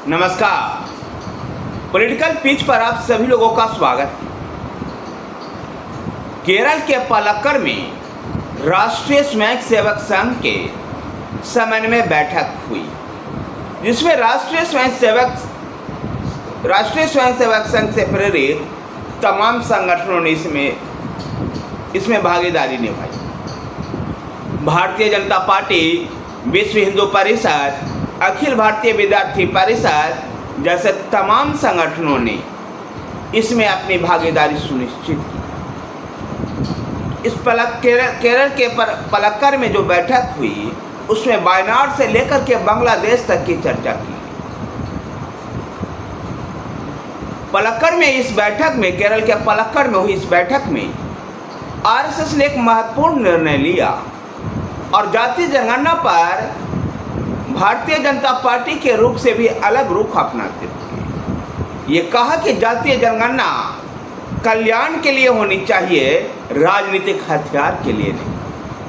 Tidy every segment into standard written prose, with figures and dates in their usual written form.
नमस्कार। Political pitch पर आप सभी लोगों का स्वागत है। केरल के पलक्कड़ में राष्ट्रीय स्वयंसेवक संघ के समन्वय बैठक हुई, जिसमें राष्ट्रीय स्वयंसेवक संघ से प्रेरित तमाम संगठनों ने इसमें भागीदारी निभाई। भारतीय जनता पार्टी, विश्व हिंदू परिषद, अखिल भारतीय विद्यार्थी परिषद जैसे तमाम संगठनों ने इसमें अपनी भागीदारी सुनिश्चित की। इस केरल के पलक्कड़ में जो बैठक हुई, उसमें वायनाड से लेकर के बांग्लादेश तक की चर्चा की। पलक्कड़ में इस बैठक में, केरल के पलक्कड़ में हुई इस बैठक में आरएसएस ने एक महत्वपूर्ण निर्णय लिया और जातीय जनगणना पर भारतीय जनता पार्टी के रुख से भी अलग रुख अपनाते हुए ये कहा कि जातीय जनगणना कल्याण के लिए होनी चाहिए, राजनीतिक हथियार के लिए नहीं।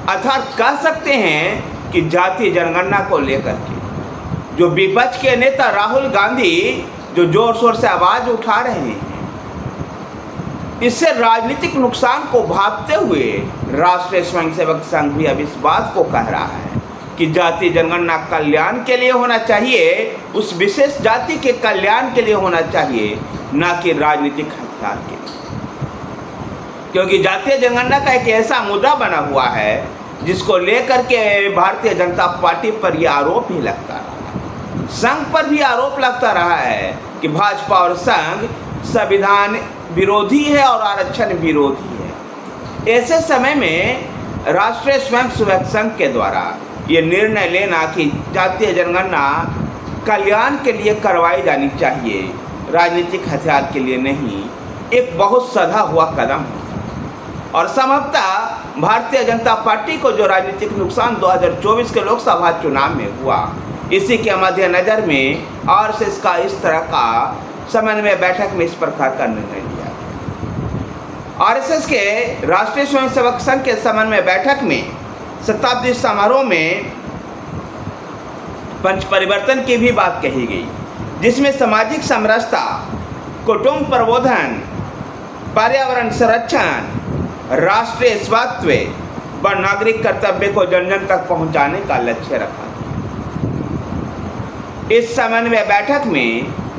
अर्थात कह सकते हैं कि जातीय जनगणना को लेकर के जो विपक्ष के नेता राहुल गांधी जो जोर शोर से आवाज उठा रहे हैं, इससे राजनीतिक नुकसान को भांपते हुए राष्ट्रीय स्वयंसेवक संघ भी अब इस बात को कह रहा है कि जातीय जनगणना कल्याण के लिए होना चाहिए, उस विशेष जाति के कल्याण के लिए होना चाहिए, ना कि राजनीतिक हथियार के लिए। क्योंकि जातीय जनगणना का एक ऐसा मुद्दा बना हुआ है जिसको लेकर के भारतीय जनता पार्टी पर यह आरोप ही लगता रहा है, संघ पर भी आरोप लगता रहा है कि भाजपा और संघ संविधान विरोधी है और आरक्षण विरोधी है। ऐसे समय में राष्ट्रीय स्वयंसेवक संघ के द्वारा ये निर्णय लेना कि जातीय जनगणना कल्याण के लिए करवाई जानी चाहिए, राजनीतिक हथियार के लिए नहीं, एक बहुत सधा हुआ कदम है। और संभवतः भारतीय जनता पार्टी को जो राजनीतिक नुकसान 2024 के लोकसभा चुनाव में हुआ, इसी के मद्देनजर में आरएसएस का इस तरह का समन्वय बैठक में इस प्रकार का निर्णय लिया। आरएसएस के राष्ट्रीय स्वयंसेवक संघ के समन्वय बैठक में शताब्दी समारोह में पंच परिवर्तन की भी बात कही गई, जिसमें सामाजिक समरसता, कुटुंब प्रबोधन, पर्यावरण संरक्षण, राष्ट्रीय स्वास्थ्य व नागरिक कर्तव्य को जन जन तक पहुंचाने का लक्ष्य रखा। इस समन्वय बैठक में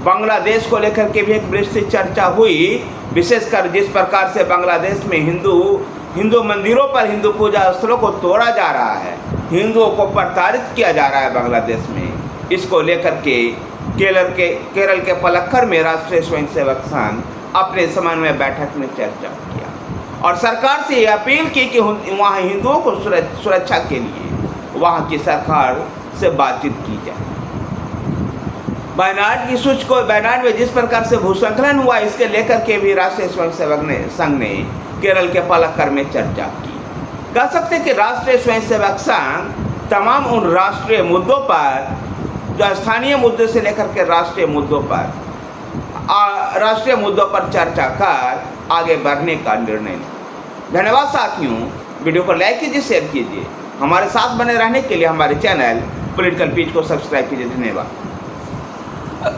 बांग्लादेश को लेकर के भी एक विस्तृत चर्चा हुई, विशेषकर जिस प्रकार से बांग्लादेश में हिंदू मंदिरों पर हिंदू पूजा स्थलों को तोड़ा जा रहा है, हिंदुओं को प्रताड़ित किया जा रहा है बांग्लादेश में। इसको लेकर के केरल के पलक्कड़ में राष्ट्रीय स्वयंसेवक संघ अपने समन्वय बैठक में चर्चा किया और सरकार से यह अपील की कि वहाँ हिंदुओं को सुरक्षा के लिए वहाँ की सरकार से बातचीत की जाए। वायनाड में जिस प्रकार से भूस्खलन हुआ, इसके लेकर के भी राष्ट्रीय स्वयंसेवक संघ ने केरल के पलक्कड़ में चर्चा की। कह सकते हैं कि राष्ट्रीय स्वयंसेवक संघ तमाम उन राष्ट्रीय मुद्दों पर, जो स्थानीय मुद्दे से लेकर के राष्ट्रीय मुद्दों पर चर्चा कर आगे बढ़ने का निर्णय लिया। धन्यवाद साथियों, वीडियो को लाइक कीजिए, शेयर कीजिए। हमारे साथ बने रहने के लिए हमारे चैनल पॉलिटिकल पिच को सब्सक्राइब कीजिए। धन्यवाद।